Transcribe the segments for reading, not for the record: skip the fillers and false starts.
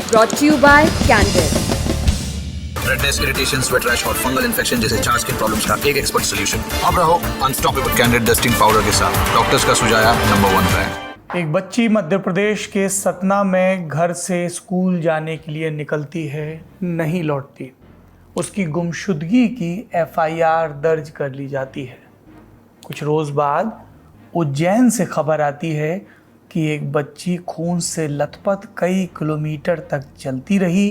brought to you by Candid. Redness, irritation, sweat rash और fungal infection जैसे 4 skin problems का एक expert solution. अब रहो अनस्टॉपेबल कैंडिड डस्टिंग पाउडर के साथ। डॉक्टर्स का सुझाया नंबर 1 ब्रांड। एक बच्ची मध्य प्रदेश के सतना में घर से स्कूल जाने के लिए निकलती है, नहीं लौटती। उसकी गुमशुदगी की एफआईआर दर्ज कर ली जाती है। कुछ रोज़ बाद उज्जैन से खबर आती है कि एक बच्ची खून से लथपथ कई किलोमीटर तक चलती रही।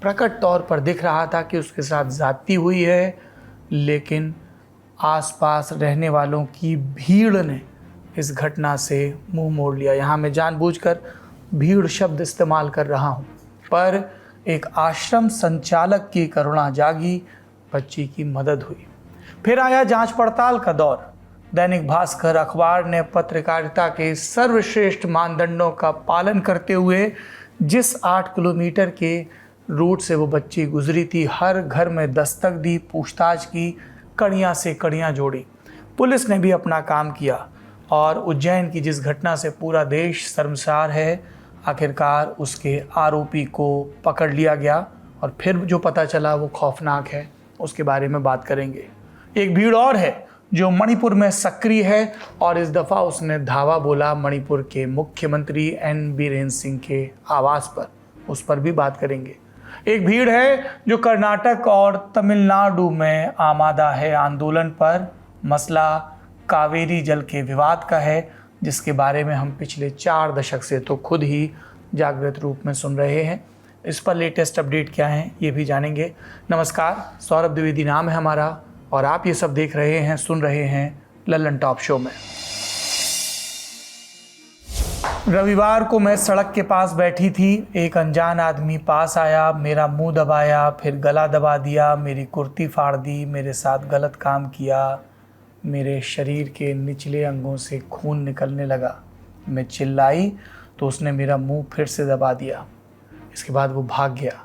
प्रकट तौर पर दिख रहा था कि उसके साथ ज़्यादती हुई है, लेकिन आसपास रहने वालों की भीड़ ने इस घटना से मुंह मोड़ लिया। यहाँ मैं जानबूझकर भीड़ शब्द इस्तेमाल कर रहा हूँ, पर एक आश्रम संचालक की करुणा जागी, बच्ची की मदद हुई। फिर आया जांच पड़ताल का दौर। दैनिक भास्कर अखबार ने पत्रकारिता के सर्वश्रेष्ठ मानदंडों का पालन करते हुए जिस 8 किलोमीटर के रूट से वो बच्ची गुजरी थी, हर घर में दस्तक दी, पूछताछ की, कड़ियाँ से कड़ियाँ जोड़ी। पुलिस ने भी अपना काम किया और उज्जैन की जिस घटना से पूरा देश शर्मसार है, आखिरकार उसके आरोपी को पकड़ लिया गया और फिर जो पता चला वो खौफनाक है। उसके बारे में बात करेंगे। एक भीड़ और है जो मणिपुर में सक्रिय है और इस दफ़ा उसने धावा बोला मणिपुर के मुख्यमंत्री एन बीरेन सिंह के आवास पर। उस पर भी बात करेंगे। एक भीड़ है जो कर्नाटक और तमिलनाडु में आमादा है आंदोलन पर। मसला कावेरी जल के विवाद का है, जिसके बारे में हम पिछले 4 दशक से तो खुद ही जागृत रूप में सुन रहे हैं। इस पर लेटेस्ट अपडेट क्या है ये भी जानेंगे। नमस्कार, सौरभ द्विवेदी नाम है हमारा और आप ये सब देख रहे हैं, सुन रहे हैं लल्लन टॉप शो में। रविवार को मैं सड़क के पास बैठी थी। एक अनजान आदमी पास आया, मेरा मुंह दबाया, फिर गला दबा दिया, मेरी कुर्ती फाड़ दी, मेरे साथ गलत काम किया। मेरे शरीर के निचले अंगों से खून निकलने लगा। मैं चिल्लाई तो उसने मेरा मुंह फिर से दबा दिया। इसके बाद वो भाग गया।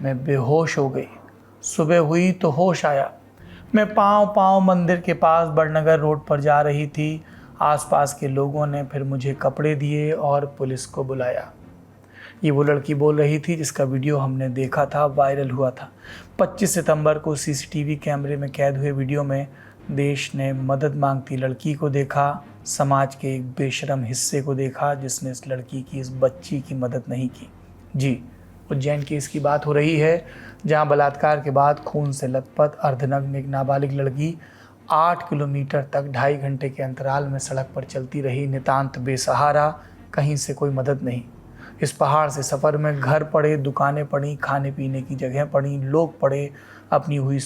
मैं बेहोश हो गई। सुबह हुई तो होश आया। मैं पाँव मंदिर के पास बड़नगर रोड पर जा रही थी। आसपास के लोगों ने फिर मुझे कपड़े दिए और पुलिस को बुलाया। ये वो लड़की बोल रही थी जिसका वीडियो हमने देखा था, वायरल हुआ था। 25 सितंबर को सीसीटीवी कैमरे में कैद हुए वीडियो में देश ने मदद मांगती लड़की को देखा, समाज के एक बेशरम हिस्से को देखा जिसने इस लड़की की, इस बच्ची की मदद नहीं की। जी, उज्जैन की इसकी बात हो रही है, जहां बलात्कार के बाद खून से लथपथ अर्धनग्न एक नाबालिग लड़की 8 किलोमीटर तक 2.5 घंटे के अंतराल में सड़क पर चलती रही, नितांत बेसहारा, कहीं से कोई मदद नहीं। इस पहाड़ से सफ़र में घर पड़े, दुकानें पड़ी, खाने पीने की जगह पड़ी, लोग पड़े। अपनी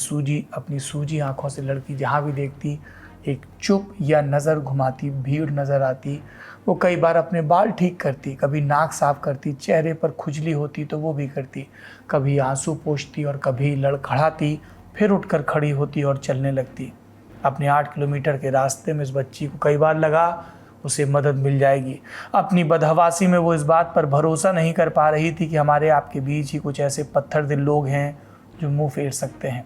सूजी आंखों से लड़की जहाँ भी देखती एक चुप या नज़र घुमाती भीड़ नज़र आती। वो कई बार अपने बाल ठीक करती, कभी नाक साफ करती, चेहरे पर खुजली होती तो वो भी करती, कभी आंसू पोंछती और कभी लड़खड़ाती, फिर उठकर खड़ी होती और चलने लगती। अपने 8 किलोमीटर के रास्ते में इस बच्ची को कई बार लगा उसे मदद मिल जाएगी। अपनी बदहवासी में वो इस बात पर भरोसा नहीं कर पा रही थी कि हमारे आपके बीच ही कुछ ऐसे पत्थर दिल लोग हैं जो मुंह फेर सकते हैं।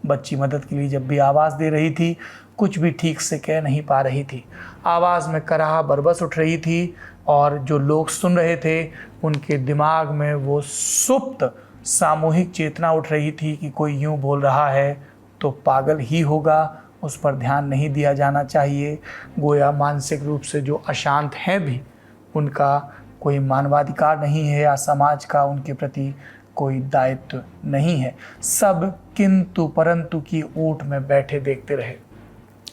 बच्ची मदद के लिए जब भी आवाज़ दे रही थी, कुछ भी ठीक से कह नहीं पा रही थी। आवाज़ में कराह बरबस उठ रही थी और जो लोग सुन रहे थे उनके दिमाग में वो सुप्त सामूहिक चेतना उठ रही थी कि कोई यूँ बोल रहा है तो पागल ही होगा, उस पर ध्यान नहीं दिया जाना चाहिए। गोया मानसिक रूप से जो अशांत हैं भी, उनका कोई मानवाधिकार नहीं है या समाज का उनके प्रति कोई दायित्व नहीं है। सब किंतु परंतु की ऊँट में बैठे देखते रहे।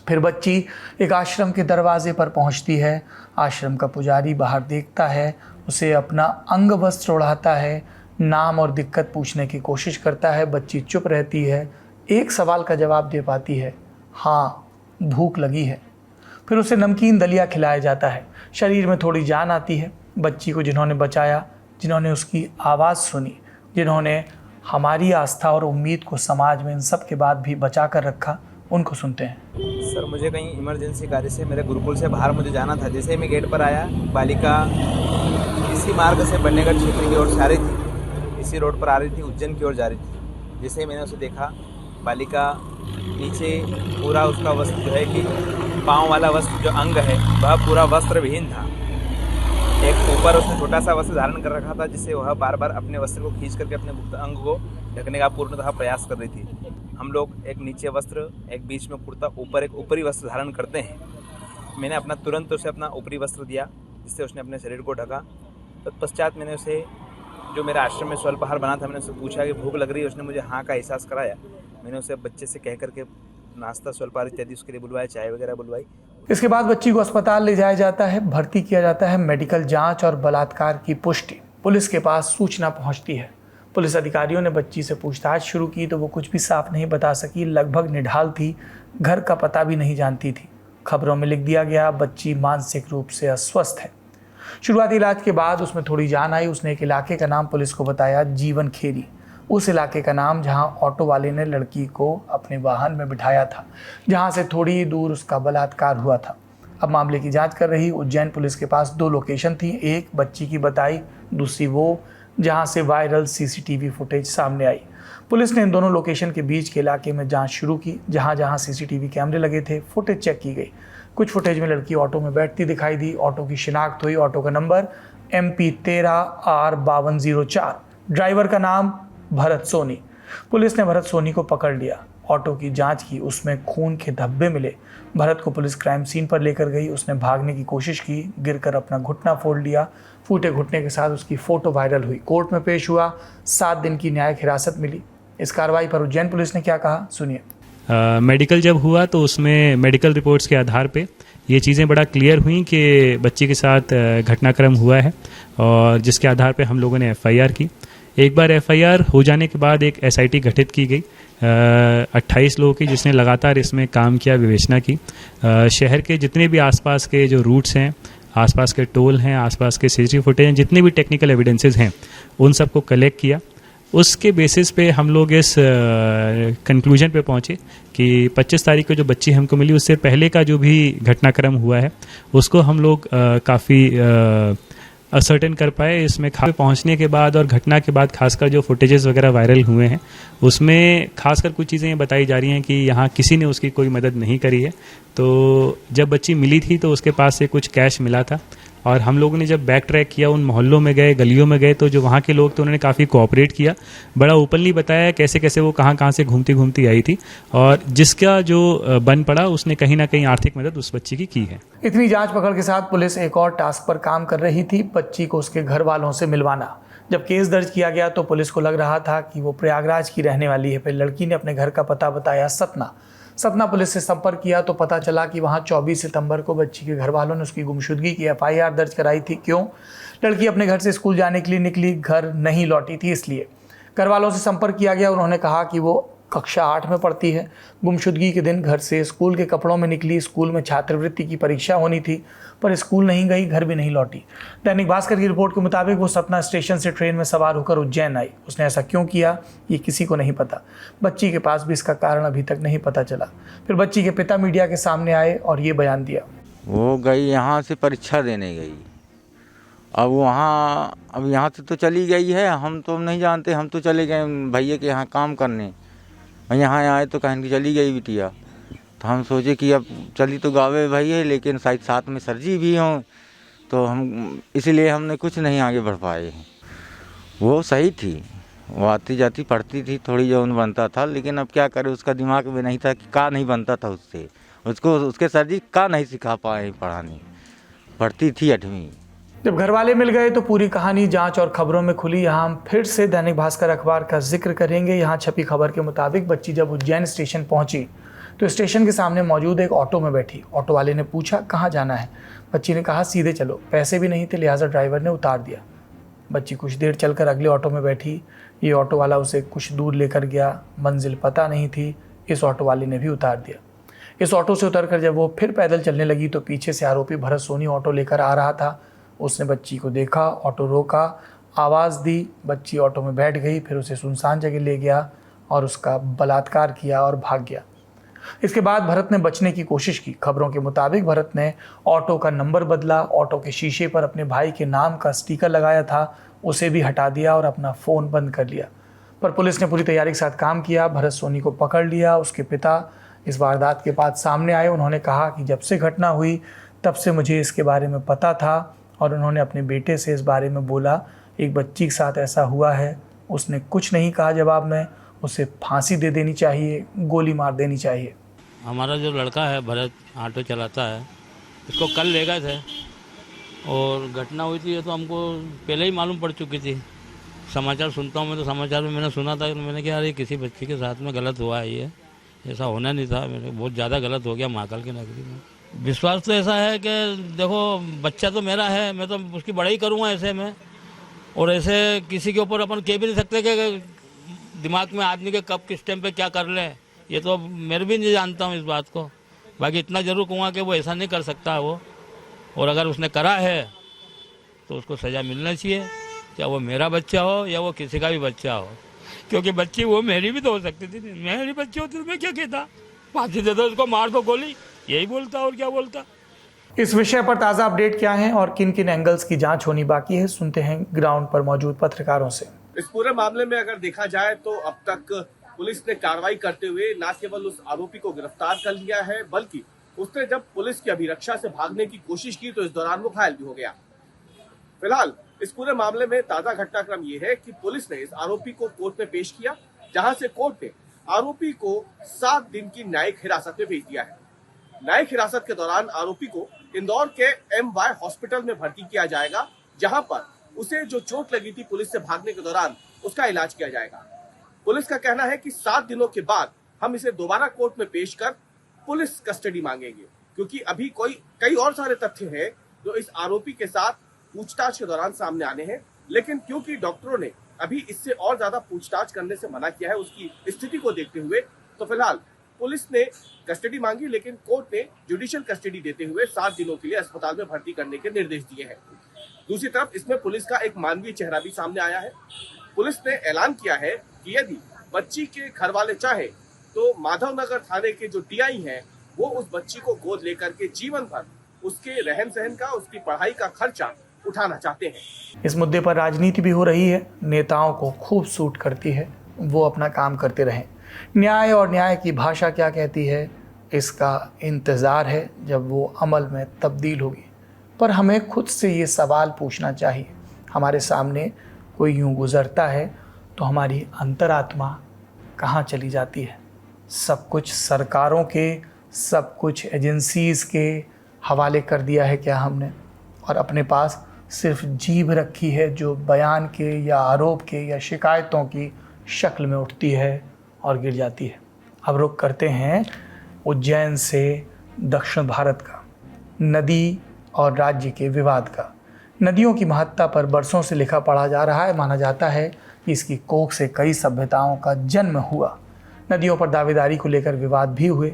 फिर बच्ची एक आश्रम के दरवाजे पर पहुंचती है। आश्रम का पुजारी बाहर देखता है, उसे अपना अंग वस्त्र ओढ़ाता है, नाम और दिक्कत पूछने की कोशिश करता है। बच्ची चुप रहती है, एक सवाल का जवाब दे पाती है, हाँ भूख लगी है। फिर उसे नमकीन दलिया खिलाया जाता है। शरीर में थोड़ी जान आती है। बच्ची को जिन्होंने बचाया, जिन्होंने उसकी आवाज़ सुनी, जिन्होंने हमारी आस्था और उम्मीद को समाज में इन सब के बाद भी बचा कर रखा, उनको सुनते हैं। सर, मुझे कहीं इमरजेंसी कार्य से मेरे गुरुकुल से बाहर मुझे जाना था। जैसे ही मैं गेट पर आया, बालिका इसी मार्ग से बन्नेगढ़ क्षेत्र की ओर जा रही थी, इसी रोड पर आ रही थी, उज्जैन की ओर जा रही थी। जैसे ही मैंने उसे देखा, बालिका नीचे पूरा उसका वस्त्र जो है कि पाँव वाला वस्त्र जो अंग है वह पूरा वस्त्र विहीन था। एक ऊपर उसने छोटा सा वस्त्र धारण कर रखा था, जिससे वह बार बार अपने वस्त्र को खींच करके अपने गुप्त अंग को ढकने का पूर्णतः प्रयास कर रही थी। हम लोग एक नीचे वस्त्र, एक बीच में कुर्ता, ऊपर एक ऊपरी वस्त्र धारण करते हैं। मैंने अपना तुरंत उसे अपना ऊपरी वस्त्र दिया, जिससे उसने अपने शरीर को ढका। तत्पश्चात मैंने उसे, जो मेरा आश्रम में स्वल्पाहार बना था, मैंने उससे पूछा कि भूख लग रही है। उसने मुझे हाँ का एहसास कराया। मैंने उसे बच्चे से कह करके नाश्ता, स्वल्पाहार इत्यादि उसके लिए बुलवाया, चाय वगैरह बुलवाई। इसके बाद बच्ची को अस्पताल ले जाया जाता है, भर्ती किया जाता है। मेडिकल जांच और बलात्कार की पुष्टि, पुलिस के पास सूचना पहुंचती है। पुलिस अधिकारियों ने बच्ची से पूछताछ शुरू की तो वो कुछ भी साफ नहीं बता सकी, लगभग निढाल थी, घर का पता भी नहीं जानती थी। खबरों में लिख दिया गया बच्ची मानसिक रूप से अस्वस्थ है। शुरुआती इलाज के बाद उसमें थोड़ी जान आई। उसने एक इलाके का नाम पुलिस को बताया, जीवन खेरी, उस इलाके का नाम जहां ऑटो वाले ने लड़की को अपने वाहन में बिठाया था, जहां से थोड़ी दूर उसका बलात्कार हुआ था। अब मामले की जांच कर रही उज्जैन पुलिस के पास 2 लोकेशन थी, एक बच्ची की बताई, दूसरी वो जहां से वायरल सीसीटीवी फुटेज सामने आई। पुलिस ने इन दोनों लोकेशन के बीच के इलाके में जांच शुरू की। जहां जहां सीसीटीवी कैमरे लगे थे, फुटेज चेक की गई। कुछ फुटेज में लड़की ऑटो में बैठती दिखाई दी। ऑटो की शिनाख्त हुई। ऑटो का नंबर MP13R5204। ड्राइवर का नाम भरत सोनी। पुलिस ने भरत सोनी को पकड़ लिया। ऑटो की जांच की, उसमें खून के धब्बे मिले। भरत को पुलिस क्राइम सीन पर लेकर गई। उसने भागने की कोशिश की, गिरकर अपना घुटना फोड़ लिया। फूटे घुटने के साथ उसकी फोटो वायरल हुई। कोर्ट में पेश हुआ, 7 दिन की न्यायिक हिरासत मिली। इस कार्रवाई पर उज्जैन पुलिस ने क्या कहा, सुनिए। मेडिकल जब हुआ तो उसमें मेडिकल रिपोर्ट्स के आधार पे ये चीज़ें बड़ा क्लियर हुई कि बच्ची के साथ घटनाक्रम हुआ है, और जिसके आधार पे हम लोगों ने FIR की। एक बार FIR हो जाने के बाद एक SIT गठित की गई 28 लोगों की, जिसने लगातार इसमें काम किया, विवेचना की। शहर के जितने भी आसपास के जो रूट्स हैं, आसपास के टोल हैं, आसपास के CCTV फुटेज हैं, जितने भी टेक्निकल एविडेंसेस हैं, उन सबको कलेक्ट किया। उसके बेसिस पे हम लोग इस कंक्लूजन पे पहुंचे कि 25 तारीख को जो बच्ची हमको मिली, उससे पहले का जो भी घटनाक्रम हुआ है उसको हम लोग काफ़ी असर्टेन कर पाए। इसमें पहुंचने के बाद और घटना के बाद खासकर जो फुटेजेस वगैरह वायरल हुए हैं, उसमें खासकर कुछ चीज़ें ये बताई जा रही हैं कि यहाँ किसी ने उसकी कोई मदद नहीं करी है। तो जब बच्ची मिली थी तो उसके पास से कुछ कैश मिला था, और हम लोगों ने जब बैक ट्रैक किया, उन मोहल्लों में गए, गलियों में गए, तो जो वहाँ के लोग थे उन्होंने काफ़ी कोऑपरेट किया। बड़ा ओपनली बताया कैसे कैसे वो कहाँ कहाँ से घूमती घूमती आई थी, और जिसका जो बन पड़ा उसने कहीं ना कहीं आर्थिक मदद उस बच्ची की है। इतनी जांच पकड़ के साथ पुलिस एक और टास्क पर काम कर रही थी, बच्ची को उसके घर वालों से मिलवाना। जब केस दर्ज किया गया तो पुलिस को लग रहा था कि वो प्रयागराज की रहने वाली है। फिर लड़की ने अपने घर का पता बताया, सतना पुलिस से संपर्क किया तो पता चला कि वहां 24 सितंबर को बच्ची के घर वालों ने उसकी गुमशुदगी की FIR दर्ज कराई थी। क्यों? लड़की अपने घर से स्कूल जाने के लिए निकली, घर नहीं लौटी थी, इसलिए घर वालों से संपर्क किया गया। उन्होंने कहा कि वो कक्षा 8 में पढ़ती है। गुमशुदगी के दिन घर से स्कूल के कपड़ों में निकली। स्कूल में छात्रवृत्ति की परीक्षा होनी थी, पर स्कूल नहीं गई, घर भी नहीं लौटी। दैनिक भास्कर की रिपोर्ट के मुताबिक वो सतना स्टेशन से ट्रेन में सवार होकर उज्जैन आई। उसने ऐसा क्यों किया, ये किसी को नहीं पता। बच्ची के पास भी इसका कारण अभी तक नहीं पता चला। फिर बच्ची के पिता मीडिया के सामने आए और ये बयान दिया। वो गई यहाँ से परीक्षा देने गई। अब यहाँ से तो चली गई है, हम तो नहीं जानते। हम तो चले गए भैया के यहाँ काम करने, यहाँ आए तो कहन की चली गई बिटिया। तो हम सोचे कि अब चली तो गावे भैया, लेकिन शायद साथ में सरजी भी हों, तो हम इसलिए हमने कुछ नहीं आगे बढ़ पाए। वो सही थी, वो आती जाती पढ़ती थी, थोड़ी जौन बनता था, लेकिन अब क्या करे, उसका दिमाग में नहीं था कि का नहीं बनता था उससे। उसको उसके सरजी का नहीं सिखा पाए पढ़ाने, पढ़ती थी 8वीं। जब घर वाले मिल गए तो पूरी कहानी जांच और खबरों में खुली। यहाँ हम फिर से दैनिक भास्कर अखबार का जिक्र करेंगे। यहाँ छपी खबर के मुताबिक बच्ची जब उज्जैन स्टेशन पहुंची तो स्टेशन के सामने मौजूद एक ऑटो में बैठी। ऑटो वाले ने पूछा कहाँ जाना है। बच्ची ने कहा सीधे चलो। पैसे भी नहीं थे, लिहाजा ड्राइवर ने उतार दिया। बच्ची कुछ देर चलकर अगले ऑटो में बैठी। ये ऑटो वाला उसे कुछ दूर लेकर गया। मंजिल पता नहीं थी, इस ऑटो वाले ने भी उतार दिया। इस ऑटो से उतरकर जब वो फिर पैदल चलने लगी तो पीछे से आरोपी भरत सोनी ऑटो लेकर आ रहा था। उसने बच्ची को देखा, ऑटो रोका, आवाज़ दी, बच्ची ऑटो में बैठ गई। फिर उसे सुनसान जगह ले गया और उसका बलात्कार किया और भाग गया। इसके बाद भरत ने बचने की कोशिश की। खबरों के मुताबिक भरत ने ऑटो का नंबर बदला, ऑटो के शीशे पर अपने भाई के नाम का स्टिकर लगाया था, उसे भी हटा दिया और अपना फ़ोन बंद कर लिया। पर पुलिस ने पूरी तैयारी के साथ काम किया। भरत सोनी को पकड़ लिया। उसके पिता इस वारदात के बाद सामने आए। उन्होंने कहा कि जब से घटना हुई तब से मुझे इसके बारे में पता था और उन्होंने अपने बेटे से इस बारे में बोला। एक बच्ची के साथ ऐसा हुआ है, उसने कुछ नहीं कहा जवाब में, उसे फांसी दे देनी चाहिए, गोली मार देनी चाहिए। हमारा जो लड़का है भरत, ऑटो चलाता है, इसको कल ले गए थे और घटना हुई थी। ये तो हमको पहले ही मालूम पड़ चुकी थी। समाचार सुनता हूँ मैं, तो समाचार में मैंने सुना था, मैंने कहा अरे किसी बच्ची के साथ में गलत हुआ है, ये ऐसा होना नहीं था, मेरे बहुत ज़्यादा गलत हो गया महाकाल की नगरी में। विश्वास तो ऐसा है कि देखो बच्चा तो मेरा है, मैं तो उसकी बड़ाई करूँगा ऐसे में, और ऐसे किसी के ऊपर अपन कह भी नहीं सकते कि दिमाग में आदमी के कब किस टाइम पे क्या कर ले, ये तो मैं भी नहीं जानता हूँ इस बात को। बाकी इतना ज़रूर कहूँगा कि वो ऐसा नहीं कर सकता वो, और अगर उसने करा है तो उसको सज़ा मिलना चाहिए, चाहे वो मेरा बच्चा हो या वो किसी का भी बच्चा हो, क्योंकि बच्ची वो मेरी भी तो हो सकती थी। मेरी बच्ची होती तो मैं क्या कहता, फांसी दे दो उसको, मार दो गोली, यही बोलता और क्या बोलता। इस विषय पर ताज़ा अपडेट क्या है और किन किन एंगल्स की जांच होनी बाकी है, सुनते हैं ग्राउंड पर मौजूद पत्रकारों से। इस पूरे मामले में अगर देखा जाए तो अब तक पुलिस ने कार्रवाई करते हुए न केवल उस आरोपी को गिरफ्तार कर लिया है, बल्कि उसने जब पुलिस की अभिरक्षा से भागने की कोशिश की तो इस दौरान वो घायल भी हो गया। फिलहाल इस पूरे मामले में ताजा घटनाक्रम ये है कि पुलिस ने इस आरोपी को कोर्ट में पेश किया, जहां से कोर्ट ने आरोपी को 7 दिन की न्यायिक हिरासत में भेज दिया है। न्यायिक हिरासत के दौरान आरोपी को इंदौर के MY हॉस्पिटल में भर्ती किया जाएगा, जहां पर उसे जो चोट लगी थी पुलिस से भागने के दौरान, उसका इलाज किया जाएगा। पुलिस का कहना है कि 7 दिनों के बाद हम इसे दोबारा कोर्ट में पेश कर पुलिस कस्टडी मांगेंगे, क्योंकि अभी कई और सारे तथ्य हैं जो इस आरोपी के साथ पूछताछ के दौरान सामने आने हैं। लेकिन क्योंकि डॉक्टरों ने अभी इससे और ज्यादा पूछताछ करने से मना किया है उसकी स्थिति को देखते हुए, तो फिलहाल पुलिस ने कस्टडी मांगी, लेकिन कोर्ट ने जुडिशियल कस्टडी देते हुए 7 दिनों के लिए अस्पताल में भर्ती करने के निर्देश दिए हैं। दूसरी तरफ इसमें पुलिस का एक मानवीय चेहरा भी सामने आया है। पुलिस ने ऐलान किया है कि यदि बच्ची के घर वाले चाहे तो माधवनगर थाने के जो DI हैं वो उस बच्ची को गोद लेकर के जीवन भर उसके रहन सहन का, उसकी पढ़ाई का खर्चा उठाना चाहते हैं। इस मुद्दे पर राजनीति भी हो रही है, नेताओं को खूब सूट करती है, वो अपना काम करते रहें। न्याय और न्याय की भाषा क्या कहती है, इसका इंतज़ार है जब वो अमल में तब्दील होगी। पर हमें खुद से ये सवाल पूछना चाहिए, हमारे सामने कोई यूं गुजरता है तो हमारी अंतरात्मा कहाँ चली जाती है? सब कुछ सरकारों के, सब कुछ एजेंसीज़ के हवाले कर दिया है क्या हमने, और अपने पास सिर्फ जीभ रखी है जो बयान के या आरोप के या शिकायतों की शक्ल में उठती है और गिर जाती है। अब रुख करते हैं उज्जैन से दक्षिण भारत का, नदी और राज्य के विवाद का। नदियों की महत्ता पर बरसों से लिखा पढ़ा जा रहा है। माना जाता है कि इसकी कोख से कई सभ्यताओं का जन्म हुआ। नदियों पर दावेदारी को लेकर विवाद भी हुए।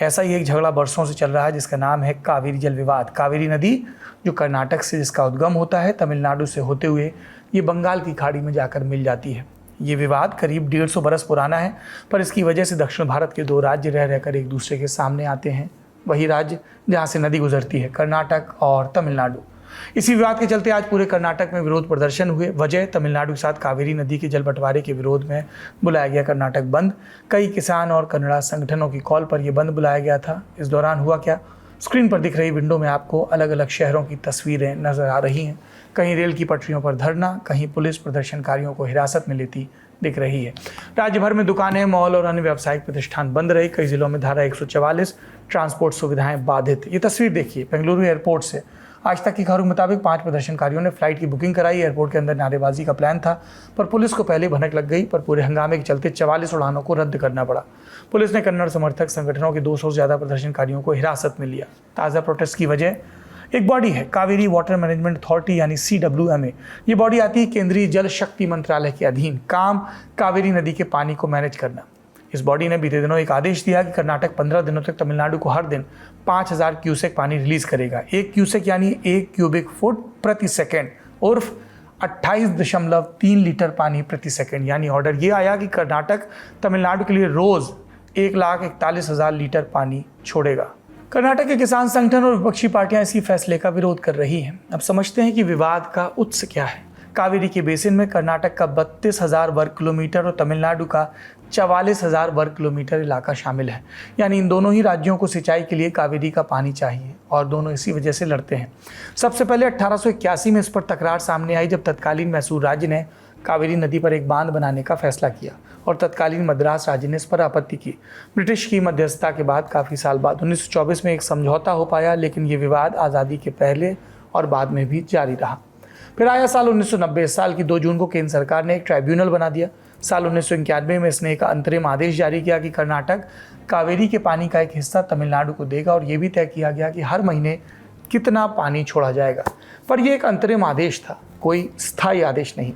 ऐसा ही एक झगड़ा बरसों से चल रहा है जिसका नाम है कावेरी जल विवाद। कावेरी नदी जो कर्नाटक से जिसका उद्गम होता है, तमिलनाडु से होते हुए ये बंगाल की खाड़ी में जाकर मिल जाती है। ये विवाद करीब 150 बरस पुराना है, पर इसकी वजह से दक्षिण भारत के 2 राज्य रह रहकर एक दूसरे के सामने आते हैं। वही राज्य जहाँ से नदी गुजरती है, कर्नाटक और तमिलनाडु। इसी विवाद के चलते आज पूरे कर्नाटक में विरोध प्रदर्शन हुए। वजह तमिलनाडु के साथ कावेरी नदी के जल बंटवारे के विरोध में बुलाया गया कर्नाटक बंद। कई किसान और कन्नड़ा संगठनों की कॉल पर यह बंद बुलाया गया था। इस दौरान हुआ क्या, स्क्रीन पर दिख रही विंडो में आपको अलग अलग शहरों की तस्वीरें नजर आ रही हैं। कहीं रेल की पटरियों पर धरना, कहीं पुलिस प्रदर्शनकारियों को हिरासत में लेती दिख रही है। राज्य भर में दुकानें, मॉल और अन्य व्यावसायिक प्रतिष्ठान बंद रहे। कई जिलों में धारा 144 ट्रांसपोर्ट सुविधाएं बाधित। ये तस्वीर देखिए बेंगलुरु एयरपोर्ट से। आज तक की खबरों के मुताबिक 5 प्रदर्शनकारियों ने फ्लाइट की बुकिंग कराई। एयरपोर्ट के अंदर नारेबाजी का प्लान था, पर पुलिस को पहले भनक लग गई। पर पूरे हंगामे के चलते 44 उड़ानों को रद्द करना पड़ा। पुलिस ने कन्नड़ समर्थक संगठनों के 200 से ज़्यादा प्रदर्शनकारियों को हिरासत में लिया। ताज़ा प्रोटेस्ट की वजह एक बॉडी है, कावेरी वाटर मैनेजमेंट अथॉरिटी यानी CWMA। ये बॉडी आती है केंद्रीय जल शक्ति मंत्रालय के अधीन। काम कावेरी नदी के पानी को मैनेज करना। इस बॉडी ने बीते दिनों एक आदेश दिया कि कर्नाटक 15 दिनों तक तमिलनाडु को हर दिन 5000 क्यूसेक पानी रिलीज करेगा। 1 क्यूसेक यानी 1 क्यूबिक फुट प्रति सेकेंड, उर्फ 28.3 लीटर पानी प्रति सेकेंड। यानी ऑर्डर ये आया कि कर्नाटक तमिलनाडु के लिए रोज 1,41,000 लीटर पानी छोड़ेगा। कर्नाटक के किसान संगठन और विपक्षी पार्टियां इसी फैसले का विरोध कर रही हैं। अब समझते हैं कि विवाद का उत्स क्या है। कावेरी के बेसिन में कर्नाटक का 32,000 वर्ग किलोमीटर और तमिलनाडु का 44,000 वर्ग किलोमीटर इलाका शामिल है। यानी इन दोनों ही राज्यों को सिंचाई के लिए कावेरी का पानी चाहिए और दोनों इसी वजह से लड़ते हैं। सबसे पहले 1881 में इस पर तकरार सामने आई जब तत्कालीन मैसूर राज्य ने कावेरी नदी पर एक बांध बनाने का फैसला किया और तत्कालीन मद्रास राज्य ने इस पर आपत्ति की। ब्रिटिश की मध्यस्थता के बाद काफ़ी साल बाद 1924 में एक समझौता हो पाया, लेकिन ये विवाद आज़ादी के पहले और बाद में भी जारी रहा। फिर आया साल 1990। साल की 2 जून को केंद्र सरकार ने एक ट्राइब्यूनल बना दिया। साल 1991 में इसने एक अंतरिम आदेश जारी किया कि कर्नाटक कावेरी के पानी का एक हिस्सा तमिलनाडु को देगा और ये भी तय किया गया कि हर महीने कितना पानी छोड़ा जाएगा। पर यह एक अंतरिम आदेश था, कोई स्थायी आदेश नहीं।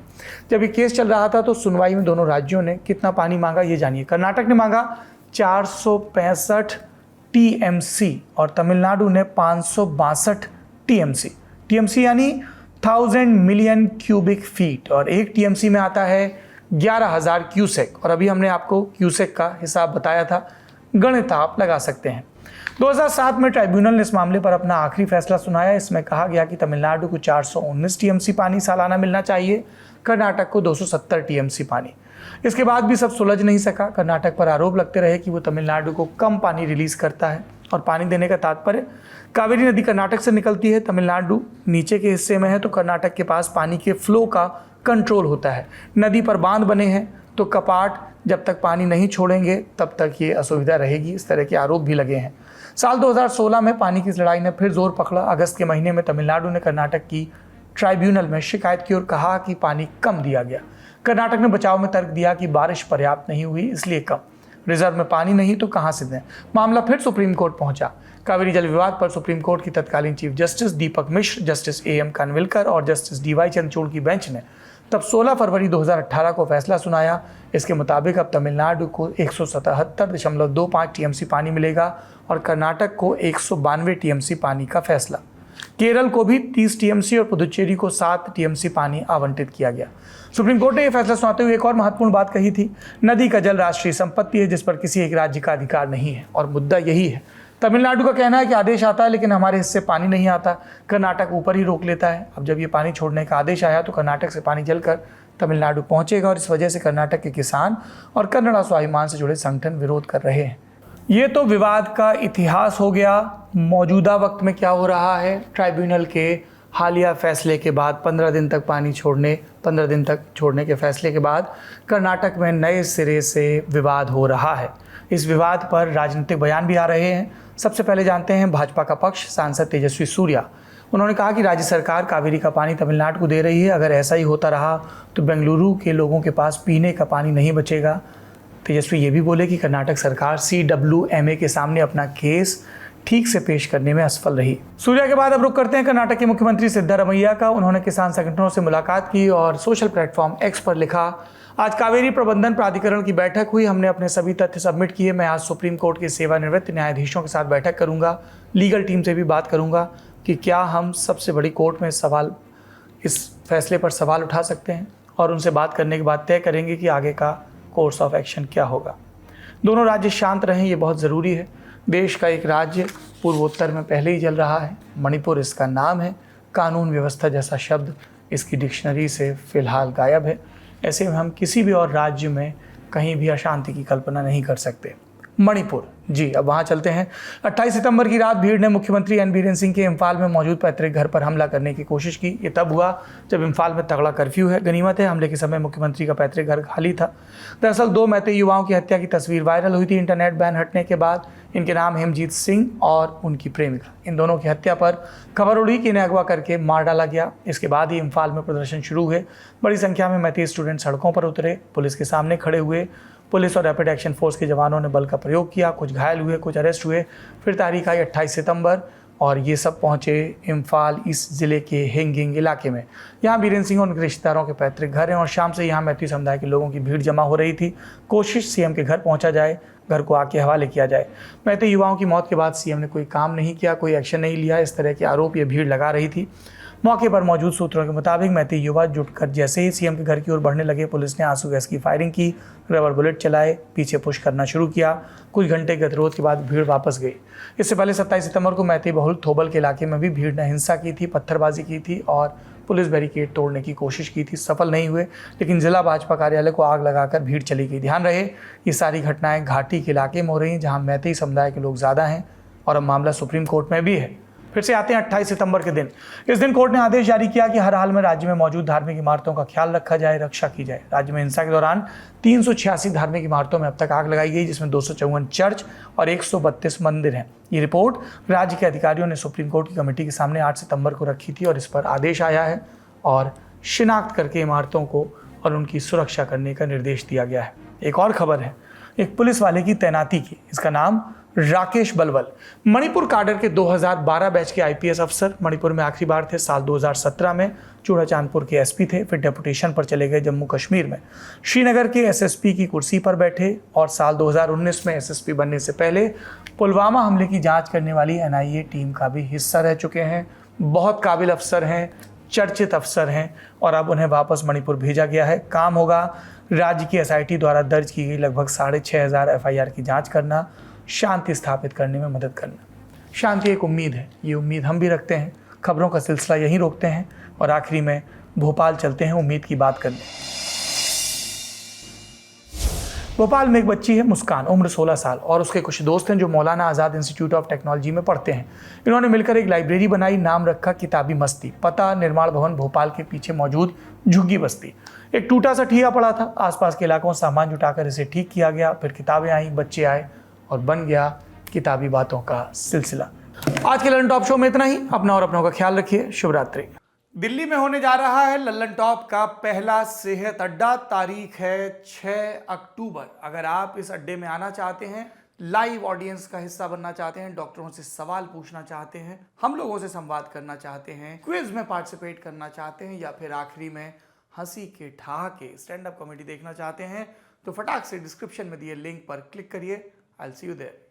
जब ये केस चल रहा था तो सुनवाई में दोनों राज्यों ने कितना पानी मांगा ये जानिए। कर्नाटक ने मांगा 465 TMC और तमिलनाडु ने 562 TMC। TMC यानी 1000 मिलियन क्यूबिक फीट और 1 TMC में आता है 11,000 क्यूसेक। और अभी हमने आपको क्यूसेक का हिसाब बताया था, गणित आप लगा सकते हैं। 2007 में ट्राइब्यूनल ने इस मामले पर अपना आखिरी फैसला सुनाया। इसमें कहा गया कि तमिलनाडु को 419 TMC पानी सालाना मिलना चाहिए, कर्नाटक को 270 TMC पानी। इसके बाद भी सब सुलझ नहीं सका। कर्नाटक पर आरोप लगते रहे कि वो तमिलनाडु को कम पानी रिलीज करता है और पानी देने का तात्पर्य कावेरी नदी कर्नाटक से निकलती है, तमिलनाडु नीचे के हिस्से में है तो कर्नाटक के पास पानी के फ्लो का कंट्रोल होता है। नदी पर बांध बने हैं तो कपाट जब तक पानी नहीं छोड़ेंगे तब तक ये असुविधा रहेगी। इस तरह के आरोप भी लगे हैं। साल 2016 में पानी की इस लड़ाई ने फिर जोर पकड़ा। अगस्त के महीने में तमिलनाडु ने कर्नाटक की ट्राइब्यूनल में शिकायत की और कहा कि पानी कम दिया गया। कर्नाटक ने बचाव में तर्क दिया कि बारिश पर्याप्त नहीं हुई इसलिए कम, रिजर्व में पानी नहीं तो कहां से दें। मामला फिर सुप्रीम कोर्ट पहुंचा। कावेरी जल विवाद पर सुप्रीम कोर्ट की तत्कालीन chief justice Deepak Mishra, justice AM कानविलकर और जस्टिस DY चंद्रचूड़ की बेंच ने तब 16 फरवरी 2018 को फैसला सुनाया। इसके मुताबिक अब तमिलनाडु को 177.25 TMC पानी मिलेगा और कर्नाटक को 192 TMC पानी का फैसला। केरल को भी 30 TMC और पुदुचेरी को 7 TMC पानी आवंटित किया गया। सुप्रीम कोर्ट ने यह फैसला सुनाते हुए एक और महत्वपूर्ण बात कही थी। नदी का जल राष्ट्रीय संपत्ति है जिस पर किसी एक राज्य का अधिकार नहीं है और मुद्दा यही है। तमिलनाडु का कहना है कि आदेश आता है लेकिन हमारे हिस्से पानी नहीं आता, कर्नाटक ऊपर ही रोक लेता है। अब जब ये पानी छोड़ने का आदेश आया तो कर्नाटक से पानी जलकर तमिलनाडु पहुंचेगा और इस वजह से कर्नाटक के किसान और कन्नड़ा स्वाभिमान से जुड़े संगठन विरोध कर रहे हैं। ये तो विवाद का इतिहास हो गया। मौजूदा वक्त में क्या हो रहा है? ट्राइब्यूनल के हालिया फैसले के बाद 15 दिन तक छोड़ने के फैसले के बाद कर्नाटक में नए सिरे से विवाद हो रहा है। इस विवाद पर राजनीतिक बयान भी आ रहे हैं। सबसे पहले जानते हैं भाजपा का पक्ष। सांसद तेजस्वी सूर्या, उन्होंने कहा कि राज्य सरकार कावेरी का पानी तमिलनाडु को दे रही है। अगर ऐसा ही होता रहा तो बेंगलुरु के लोगों के पास पीने का पानी नहीं बचेगा। तेजस्वी ये भी बोले कि कर्नाटक सरकार CWMA के सामने अपना केस ठीक से पेश करने में असफल रही। सूर्या के बाद अब रुक करते हैं कर्नाटक के मुख्यमंत्री सिद्धारमैया का। उन्होंने किसान संगठनों से मुलाकात की और सोशल प्लेटफॉर्म X पर लिखा, आज कावेरी प्रबंधन प्राधिकरण की बैठक हुई, हमने अपने सभी तथ्य सबमिट किए। मैं आज सुप्रीम कोर्ट के सेवानिवृत्त न्यायाधीशों के साथ बैठक करूंगा, लीगल टीम से भी बात करूंगा कि क्या हम सबसे बड़ी कोर्ट में इस फैसले पर सवाल उठा सकते हैं और उनसे बात करने के बाद तय करेंगे कि आगे का कोर्स ऑफ एक्शन क्या होगा। दोनों राज्य शांत रहें, ये बहुत ज़रूरी है। देश का एक राज्य पूर्वोत्तर में पहले ही जल रहा है, मणिपुर इसका नाम है। कानून व्यवस्था जैसा शब्द इसकी डिक्शनरी से फ़िलहाल गायब है। ऐसे में हम किसी भी और राज्य में कहीं भी अशांति की कल्पना नहीं कर सकते। मणिपुर, जी अब वहाँ चलते हैं। 28 सितंबर की रात भीड़ ने मुख्यमंत्री एन बीरेन सिंह के इम्फाल में मौजूद पैतृक घर पर हमला करने की कोशिश की। ये तब हुआ जब इम्फाल में तगड़ा कर्फ्यू है। गनीमत है हमले के समय मुख्यमंत्री का पैतृक घर खाली था। दरअसल 2 मैते युवाओं की हत्या की तस्वीर वायरल हुई थी इंटरनेट बैन हटने के बाद। इनके नाम हेमजीत सिंह और उनकी प्रेमिका। इन दोनों की हत्या पर खबर उड़ी कि इन्हें अगवा करके मार डाला गया। इसके बाद ही इम्फाल में प्रदर्शन शुरू हुए। बड़ी संख्या में मैते स्टूडेंट सड़कों पर उतरे, पुलिस के सामने खड़े हुए। पुलिस और रैपिड एक्शन फोर्स के जवानों ने बल का प्रयोग किया। कुछ घायल हुए, कुछ अरेस्ट हुए। फिर तारीख आई 28 सितंबर और ये सब पहुंचे इम्फाल ईस्ट ज़िले के हिंगिंग इलाके में। यहाँ बीरेन सिंह और उनके रिश्तेदारों के पैतृक घर हैं और शाम से यहाँ मैत्री समुदाय के लोगों की भीड़ जमा हो रही थी। कोशिश सीएम के घर पहुँचा जाए, घर को आके हवाले किया जाए। मैत्री युवाओं की मौत के बाद सीएम ने कोई काम नहीं किया, कोई एक्शन नहीं लिया, इस तरह के आरोप ये भीड़ लगा रही थी। मौके पर मौजूद सूत्रों के मुताबिक मैती युवा जुटकर जैसे ही सीएम के घर की ओर बढ़ने लगे, पुलिस ने आंसू गैस की फायरिंग की, रबर बुलेट चलाए, पीछे पुश करना शुरू किया। कुछ घंटे गतिरोध के बाद भीड़ वापस गई। इससे पहले 27 सितंबर को मैती बहुल थोबल के इलाके में भी भीड़ ने हिंसा की थी, पत्थरबाजी की थी और पुलिस बैरिकेड तोड़ने की कोशिश की थी, सफल नहीं हुए, लेकिन जिला भाजपा कार्यालय को आग लगाकर भीड़ चली गई। ध्यान रहे, ये सारी घटनाएं घाटी के इलाके में हो रही हैं जहां मैतेई समुदाय के लोग ज़्यादा हैं और अब मामला सुप्रीम कोर्ट में भी है। फिर से आते हैं 28 सितंबर के दिन। इस दिन कोर्ट ने आदेश जारी किया कि हर हाल में राज्य में मौजूद धार्मिक इमारतों का ख्याल रखा जाए, रक्षा की जाए। राज्य में हिंसा के दौरान 386 धार्मिक इमारतों में अब तक आग लगाई गई, जिसमें 254 चर्च और 132 मंदिर हैं। ये रिपोर्ट राज्य के अधिकारियों ने सुप्रीम कोर्ट की कमेटी के सामने 8 सितंबर को रखी थी और इस पर आदेश आया है और शिनाख्त करके इमारतों को और उनकी सुरक्षा करने का निर्देश दिया गया है। एक और खबर है एक पुलिस वाले की तैनाती की। इसका नाम राकेश बलवल, मणिपुर काडर के 2012 बैच के आईपीएस अफसर। मणिपुर में आखिरी बार थे साल 2017 में, चूड़ा चांदपुर के एसपी थे, फिर डेपुटेशन पर चले गए जम्मू कश्मीर में, श्रीनगर के एसएसपी की कुर्सी पर बैठे और साल 2019 में एसएसपी बनने से पहले पुलवामा हमले की जांच करने वाली एनआईए टीम का भी हिस्सा रह चुके हैं। बहुत काबिल अफसर हैं, चर्चित अफसर हैं और अब उन्हें वापस मणिपुर भेजा गया है। काम होगा राज्य की एसआईटी द्वारा दर्ज की गई लगभग 6500 एफआईआर की जांच करना, शांति स्थापित करने में मदद करना। शांति एक उम्मीद है, ये उम्मीद हम भी रखते हैं। खबरों का सिलसिला यहीं रोकते हैं और आखिरी में भोपाल चलते हैं उम्मीद की बात करने। भोपाल में एक बच्ची है मुस्कान, उम्र 16 साल और उसके कुछ दोस्त हैं जो मौलाना आज़ाद इंस्टीट्यूट ऑफ टेक्नोलॉजी में पढ़ते हैं। इन्होंने मिलकर एक लाइब्रेरी बनाई, नाम रखा किताबी मस्ती। पता निर्माण भवन भोपाल के पीछे मौजूद झुग्गी बस्ती। एक टूटा सा ठिया पड़ा था, आसपास के इलाकों से सामान जुटाकर इसे ठीक किया गया, फिर किताबें आई, बच्चे आए और बन गया किताबी बातों का सिलसिला। आज के ललन टॉप शो में इतना ही। अपना और अपनों का ख्याल रखिए। शुभ रात्रि। दिल्ली में होने जा रहा है ललन टॉप का पहला सेहत अड्डा। तारीख है 6 अक्टूबर। अगर आप इस अड्डे में आना चाहते हैं, लाइव ऑडियंस का हिस्सा बनना चाहते हैं, डॉक्टरों से सवाल पूछना चाहते हैं, हम लोगों से संवाद करना चाहते हैं, क्विज में पार्टिसिपेट करना चाहते हैं या फिर आखिरी में हंसी के ठहाके स्टैंड अप कॉमेडी देखना चाहते हैं, तो फटाक से डिस्क्रिप्शन में दिए लिंक पर क्लिक करिए। I'll see you there.